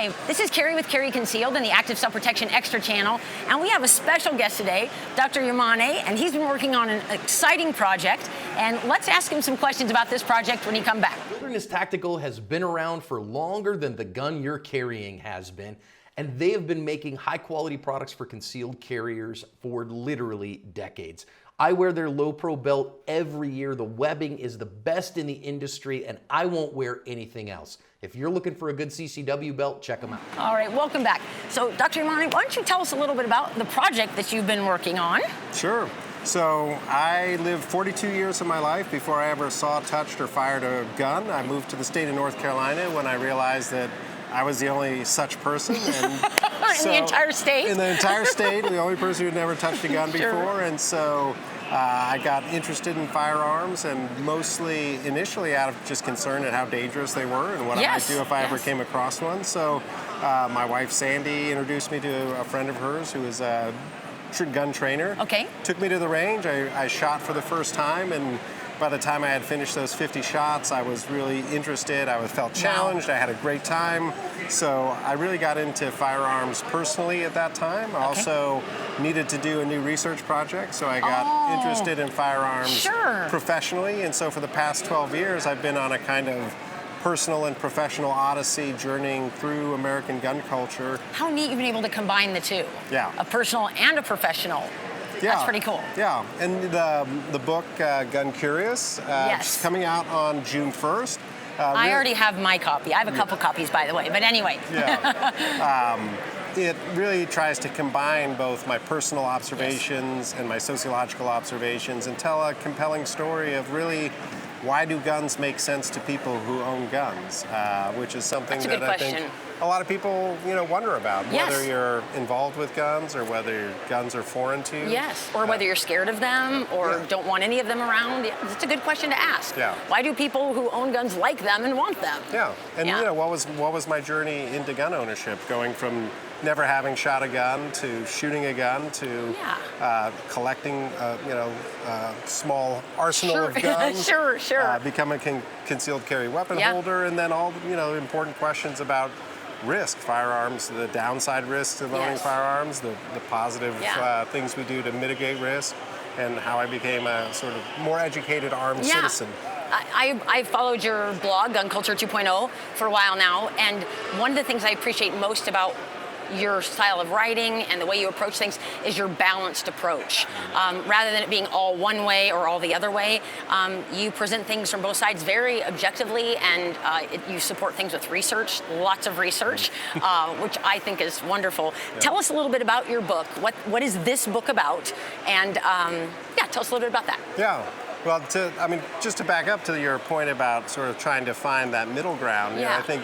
Hi, this is Kaery with Kaery Concealed and the Active Self-Protection Extra channel, and we have a special guest today, Dr. Yamane, and he's been working on an exciting project, and let's ask him some questions about this project when he comes back. Wilderness Tactical has been around for longer than the gun you're carrying has been, and they have been making high-quality products for concealed carriers for literally decades. I wear their low pro belt every year. The webbing is the best in the industry, and I won't wear anything else. If you're looking for a good CCW belt, check them out. All right, welcome back. So, Dr. Yamane, why don't you tell us a little bit about the project that you've been working on? Sure. So I lived 42 years of my life before I ever saw, touched, or fired a gun. I moved to the state of North Carolina when I realized that I was the only such person. And in the entire state? In the entire state, the only person who'd never touched a gun before. And so I got interested in firearms, and mostly initially out of just concern at how dangerous they were and what I might do if I ever came across one. So my wife Sandy introduced me to a friend of hers who is a gun trainer. Okay. Took me to the range. I shot for the first time, and by the time I had finished those 50 shots, I was really interested. I felt challenged. I had a great time. So I really got into firearms personally at that time. I also needed to do a new research project, so I got interested in firearms professionally. And so for the past 12 years, I've been on a kind of personal and professional odyssey journeying through American gun culture. How neat you've been able to combine the two. Yeah. A personal and a professional. Yeah. That's pretty cool. Yeah, and the book, Gun Curious, is coming out on June 1st. I already have my copy. I have a couple copies, by the way, but anyway. It really tries to combine both my personal observations and my sociological observations and tell a compelling story of really why do guns make sense to people who own guns, which is something that I think a lot of people, wonder about, whether you're involved with guns or whether your guns are foreign to you. Yes, or whether you're scared of them or don't want any of them around. It's a good question to ask. Yeah. Why do people who own guns like them and want them? Yeah, and what was my journey into gun ownership, going from never having shot a gun to shooting a gun to collecting, a small arsenal of guns. Become a concealed carry weapon holder, and then all important questions about risk, firearms, the downside risks of owning firearms, the positive things we do to mitigate risk, and how I became a sort of more educated armed citizen. I followed your blog, Gun Culture 2.0, for a while now, and one of the things I appreciate most about your style of writing and the way you approach things is your balanced approach. Rather than it being all one way or all the other way, you present things from both sides very objectively, and you support things with research, lots of research, which I think is wonderful. Tell us a little bit about your book. What is this book about? And tell us a little bit about that. Yeah. Well, just to back up to your point about sort of trying to find that middle ground, I think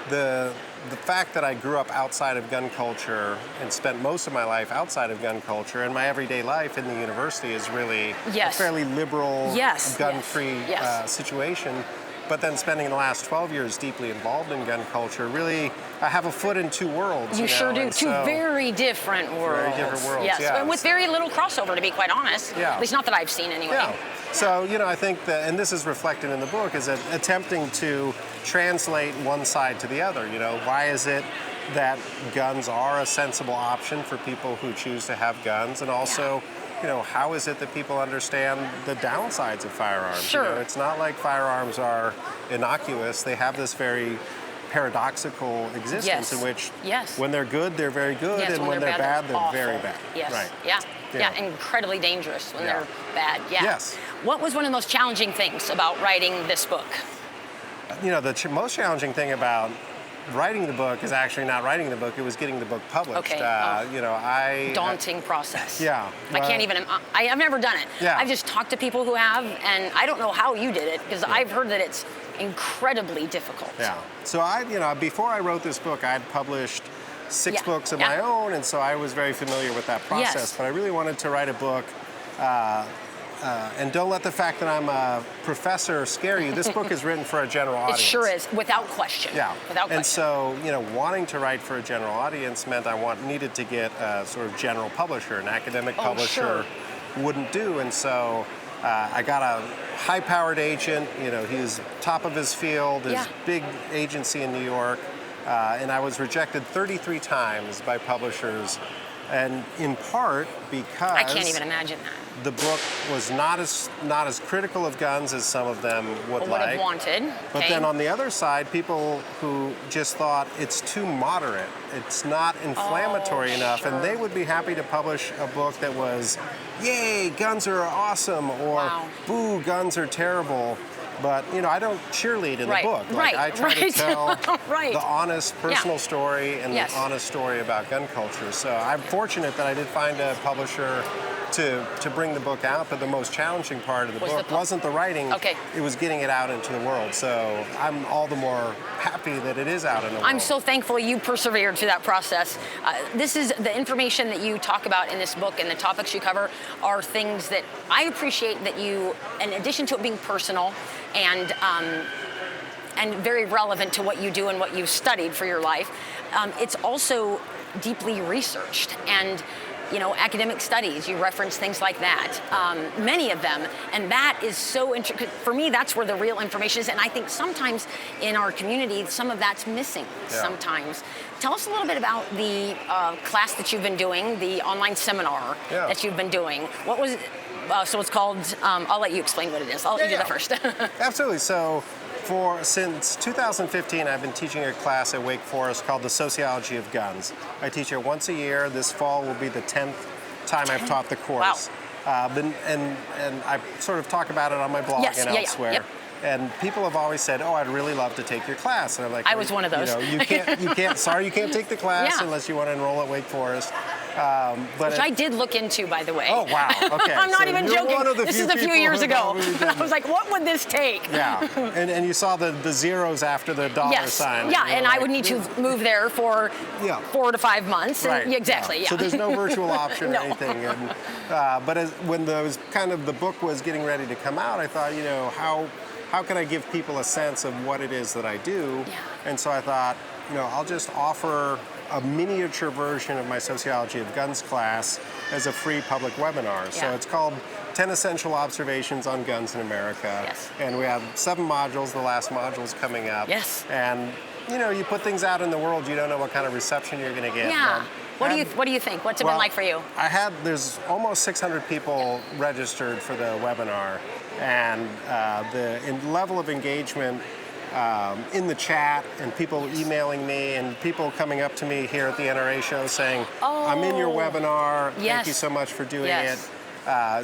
the fact that I grew up outside of gun culture and spent most of my life outside of gun culture, and my everyday life in the university is really a fairly liberal, gun-free situation. But then spending the last 12 years deeply involved in gun culture, really, I have a foot in two worlds. You sure do. Two very different worlds. Very different worlds, yes. And with very little crossover, to be quite honest. At least not that I've seen anyway. Yeah. So, I think that, and this is reflected in the book, is that attempting to translate one side to the other. Why is it that guns are a sensible option for people who choose to have guns, and also, how is it that people understand the downsides of firearms? Sure. It's not like firearms are innocuous. They have this very paradoxical existence in which when they're good, they're very good, and when they're bad, they're very bad. Yes. Right. Yeah, incredibly dangerous when they're bad. Yeah. Yes. What was one of the most challenging things about writing this book? The most challenging thing about writing the book is actually not writing the book, it was getting the book published. Okay. Daunting process. Yeah. I can't even, I've never done it. Yeah. I've just talked to people who have, and I don't know how you did it, because I've heard that it's incredibly difficult. Yeah. So before I wrote this book, I'd published 6 books of my own, and so I was very familiar with that process. But I really wanted to write a book, and don't let the fact that I'm a professor scare you. This book is written for a general audience. It sure is, without question. Yeah. Without question. And so, wanting to write for a general audience meant I needed to get a sort of general publisher, an academic publisher wouldn't do, and so I got a high-powered agent. He was top of his field, his big agency in New York. and I was rejected 33 times by publishers, and in part because I can't even imagine that. the book was not as critical of guns as some of them would like. Have wanted. But okay. then on the other side, people who just thought it's too moderate, it's not inflammatory enough, sure. and they would be happy to publish a book that was, yay, guns are awesome, or wow. boo, guns are terrible. But, you know, I don't cheerlead in the book. Like, I try to tell the honest personal story and the honest story about gun culture. So I'm fortunate that I did find a publisher to bring the book out, but the most challenging part of the book wasn't the writing, it was getting it out into the world. So I'm all the more happy that it is out in the world. I'm so thankful you persevered through that process. This is the information that you talk about in this book and the topics you cover are things that I appreciate that you, in addition to it being personal and very relevant to what you do and what you've studied for your life, it's also deeply researched. And you know, academic studies, you reference things like that, many of them, and that is so interesting. For me, that's where the real information is, and I think sometimes in our community, some of that's missing sometimes. Tell us a little bit about the class that you've been doing, the online seminar that you've been doing. What was, so it's called, I'll let you explain what it is. I'll let you do that first. Absolutely. So, since 2015, I've been teaching a class at Wake Forest called the Sociology of Guns. I teach it once a year. This fall will be the 10th time I've taught the course. Wow. And I sort of talk about it on my blog and elsewhere. Yep. And people have always said, "Oh, I'd really love to take your class." And I'm like, I was one of those. You can't. Sorry, you can't take the class unless you want to enroll at Wake Forest. Which I did look into, by the way. Oh, wow. Okay. I'm not even joking. One of the this is a few years ago. I was like, what would this take? Yeah. And you saw the zeros after the dollar sign. Yeah, and I would need to move there for 4 to 5 months. Right. And, exactly, yeah. So there's no virtual option or anything. And, but when the book was getting ready to come out, I thought, you know, how can I give people a sense of what it is that I do? Yeah. And so I thought, you know, I'll just offer a miniature version of my Sociology of Guns class as a free public webinar. So it's called 10 Essential Observations on Guns in America. Yes. And we have 7 modules. The last module's coming up. Yes. And, you know, you put things out in the world, you don't know what kind of reception you're going to get. Yeah. What do you think? What's it been like for you? There's almost 600 people registered for the webinar, and the level of engagement in the chat, and people emailing me, and people coming up to me here at the NRA show saying, I'm in your webinar, thank you so much for doing it.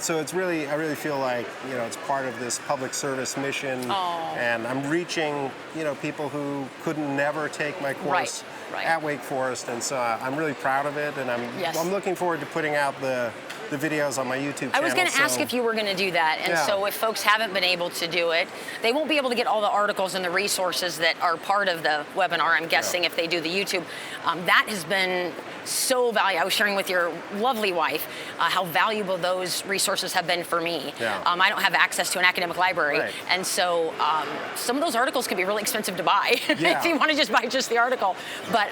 So it's really, I really feel like, you know, it's part of this public service mission, and I'm reaching, you know, people who could never take my course at Wake Forest, and so I'm really proud of it, and I'm looking forward to putting out the videos on my YouTube channel. I was going to ask if you were going to do that, and so if folks haven't been able to do it, they won't be able to get all the articles and the resources that are part of the webinar, I'm guessing, if they do the YouTube. That has been so valuable. I was sharing with your lovely wife how valuable those resources have been for me. I don't have access to an academic library, and so some of those articles can be really expensive to buy if you want to just buy just the article. But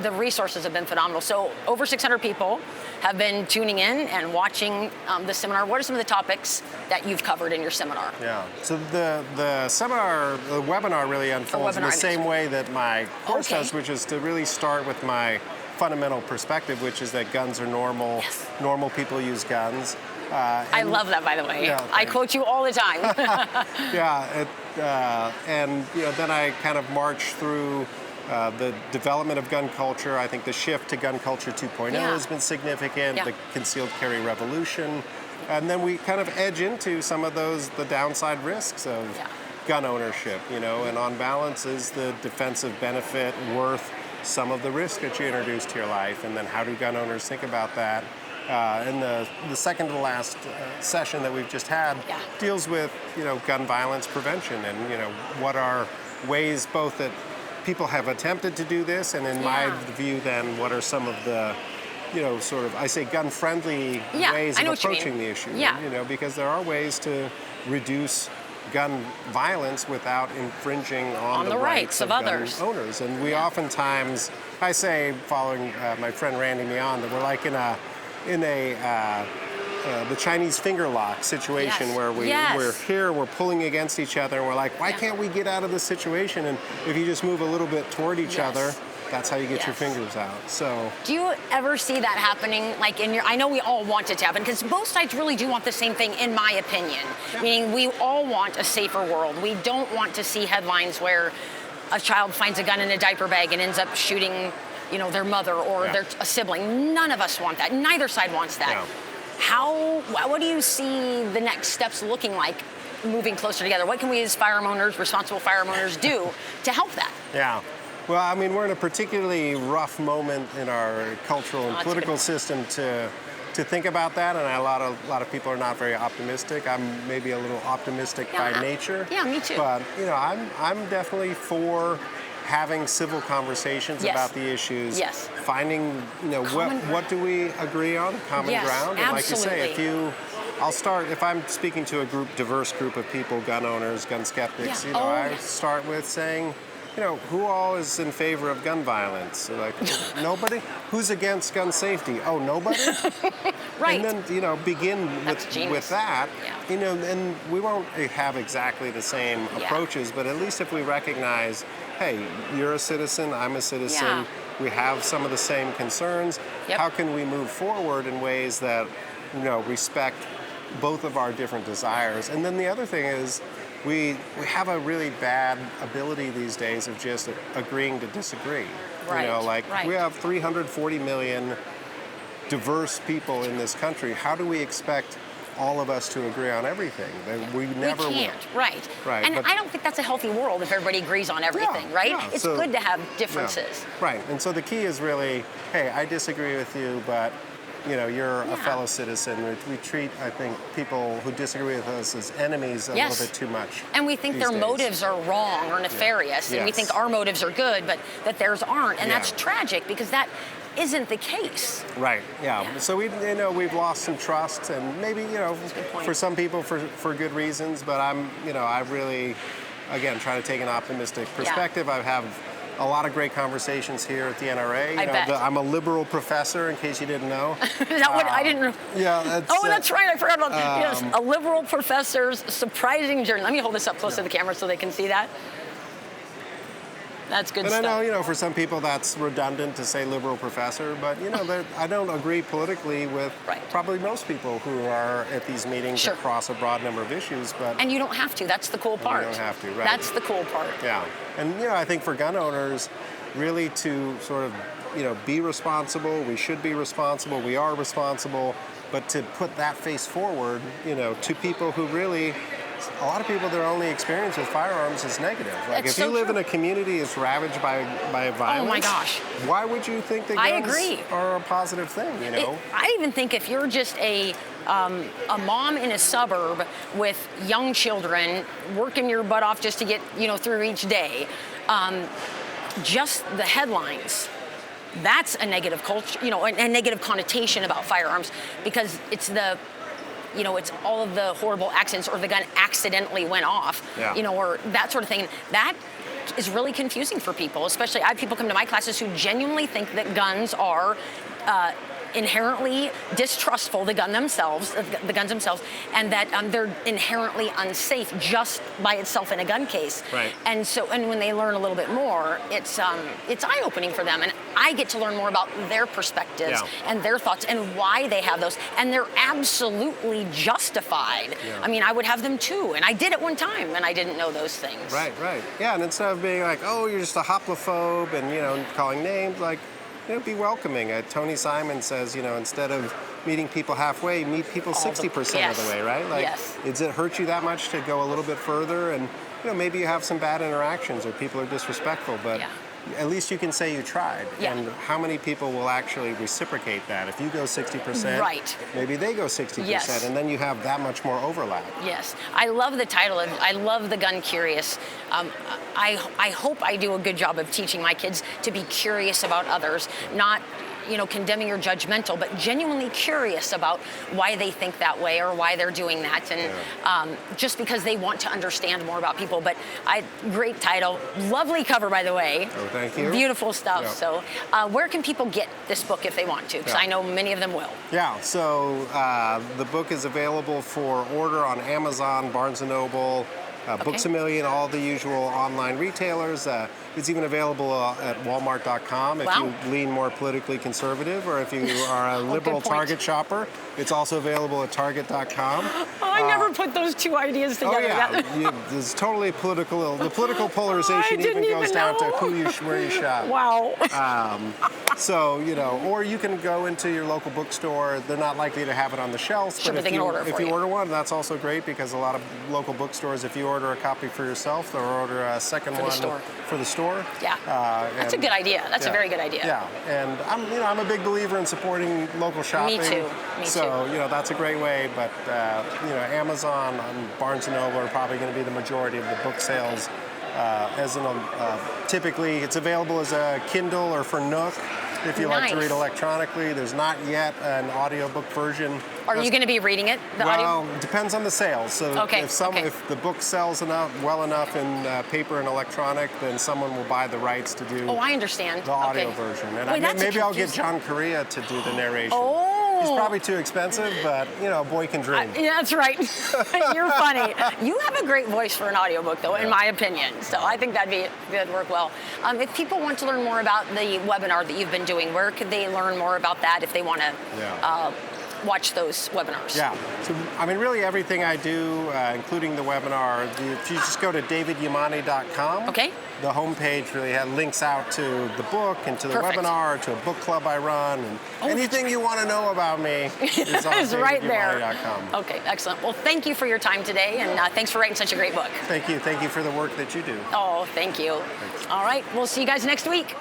the resources have been phenomenal. So over 600 people have been tuning in and watching the seminar. What are some of the topics that you've covered in your seminar? Yeah, so the webinar really unfolds in the same way that my course does, which is to really start with my fundamental perspective, which is that guns are normal. Normal people use guns. I love that, by the way. I quote you all the time. And you know, then I kind of march through the development of gun culture. I think the shift to gun culture 2.0 has been significant, the concealed carry revolution. And then we kind of edge into some of the downside risks of gun ownership, you know, and on balance, is the defensive benefit worth some of the risk that you introduce to your life? And then how do gun owners think about that? And the second to last session that we've just had deals with, you know, gun violence prevention, and, you know, what are ways both that people have attempted to do this, and in my view, then, what are some of the, you know, sort of, I say, gun-friendly ways of approaching the issue? You know, because there are ways to reduce gun violence without infringing on the rights of others. Gun owners. And we oftentimes, I say, following my friend Randy Mion, that we're like in a the Chinese finger lock situation Yes. where we're here, we're pulling against each other, and we're like, why can't we get out of this situation? And if you just move a little bit toward each other, that's how you get your fingers out. So, do you ever see that happening? Like I know we all want it to happen because both sides really do want the same thing, in my opinion. Meaning, we all want a safer world. We don't want to see headlines where a child finds a gun in a diaper bag and ends up shooting, their mother or a sibling. None of us want that. Neither side wants that. What do you see the next steps looking like moving closer together? What can we as responsible firearm owners do to help that? Yeah. Well, I mean, we're in a particularly rough moment in our cultural and political system to think about that, and a lot of people are not very optimistic. I'm maybe a little optimistic by nature. Yeah, me too. But I'm definitely for having civil conversations about the issues. Yes. Finding what do we agree on, common ground. And like you say, if I'm speaking to a diverse group of people, gun owners, gun skeptics, I start with saying, who all is in favor of gun violence? Like, nobody? Who's against gun safety? Oh, nobody? Right. And then, begin with that. Yeah. And we won't have exactly the same approaches, but at least if we recognize, hey, you're a citizen, I'm a citizen, we have some of the same concerns, how can we move forward in ways that, respect both of our different desires? And then the other thing is, we have a really bad ability these days of just agreeing to disagree. Right. We have 340 million diverse people in this country. How do we expect all of us to agree on everything? We never can't. will. Right. Right. And I don't think that's a healthy world if everybody agrees on everything, right? Yeah. It's good to have differences. Yeah. Right. And so the key is really, hey, I disagree with you, but you're a fellow citizen. We treat, I think, people who disagree with us as enemies a little bit too much. And we think their motives are wrong or nefarious, and we think our motives are good, but that theirs aren't. And that's tragic because that isn't the case. Right. Yeah. So we've lost some trust, and maybe for some people for good reasons. But I really, again, try to take an optimistic perspective. I have a lot of great conversations here at the NRA. I bet. I'm a liberal professor, in case you didn't know. Is that what I didn't know? Yeah. That's right. I forgot about that. Yes, a liberal professor's surprising journey. Let me hold this up close to the camera so they can see that. That's good stuff. And I know, for some people that's redundant to say liberal professor, but I don't agree politically with probably most people who are at these meetings across a broad number of issues. But you don't have to. That's the cool part. You don't have to, right? That's the cool part. Yeah. And I think for gun owners, really to sort of be responsible. We should be responsible. We are responsible. But to put that face forward, to people who really. A lot of people, their only experience with firearms is negative. Like, if you live in a community that's ravaged by violence, oh my gosh, why would you think that guns are a positive thing? I even think if you're just a mom in a suburb with young children, working your butt off just to get through each day, just the headlines. That's a negative culture, a negative connotation about firearms because it's it's all of the horrible accidents or the gun accidentally went off, or that sort of thing. That is really confusing for people, especially I have people come to my classes who genuinely think that guns are inherently distrustful, the guns themselves, and that they're inherently unsafe just by itself in a gun case. Right. And when they learn a little bit more, it's eye-opening for them, and I get to learn more about their perspectives and their thoughts and why they have those, and they're absolutely justified. Yeah. I mean, I would have them too, and I did at one time, and I didn't know those things. Right. Yeah, and instead of being like, oh, you're just a hoplophobe, and calling names, like. Be welcoming. Tony Simon says, instead of meeting people halfway, meet people 60% of the way, right? Like, does it hurt you that much to go a little bit further? And, maybe you have some bad interactions or people are disrespectful, but at least you can say you tried. And how many people will actually reciprocate that? If you go 60%, maybe they go 60%, and then you have that much more overlap. Yes. I love the title. I love the Gun Curious. I hope I do a good job of teaching my kids to be curious about others, not condemning or judgmental, but genuinely curious about why they think that way or why they're doing that, and just because they want to understand more about people. But great title, lovely cover, by the way. Oh, thank you. Beautiful stuff. Yeah. So, where can people get this book if they want to? Because I know many of them will. Yeah. So the book is available for order on Amazon, Barnes & Noble, Books A Million, all the usual online retailers. It's even available at Walmart.com if you lean more politically conservative, or if you are a liberal Target shopper. It's also available at Target.com. I never put those two ideas together. Oh yeah, it's totally political. The political polarization even goes down to where you shop. Wow. So, or you can go into your local bookstore. They're not likely to have it on the shelves, but if you order one, that's also great, because a lot of local bookstores, if you order a copy for yourself, they'll order a second one for the store. Yeah, that's a good idea. That's a very good idea. Yeah, and I'm a big believer in supporting local shopping. Me too. So that's a great way. But Amazon and Barnes & Noble are probably going to be the majority of the book sales. Typically, it's available as a Kindle or for Nook. If you like to read electronically, there's not yet an audiobook version. Are you going to be reading it? It depends on the sales. So if the book sells well enough in paper and electronic, then someone will buy the rights to do I understand. The audio version. And maybe I'll get John Correa to do the narration. He's probably too expensive, but a boy can dream. Yeah, that's right. You're funny. You have a great voice for an audiobook, though, in my opinion. So I think that'd work well. If people want to learn more about the webinar that you've been doing, where could they learn more about that if they want to watch those webinars? Yeah. So, really everything I do, including the webinar, if you just go to davidyamane.com, the homepage really links out to the book and to the webinar, to a book club I run, and anything you want to know about me is on right there. davidyamane.com. Okay, excellent. Well, thank you for your time today, and thanks for writing such a great book. Thank you. Thank you for the work that you do. Oh, thank you. Thanks. All right, we'll see you guys next week.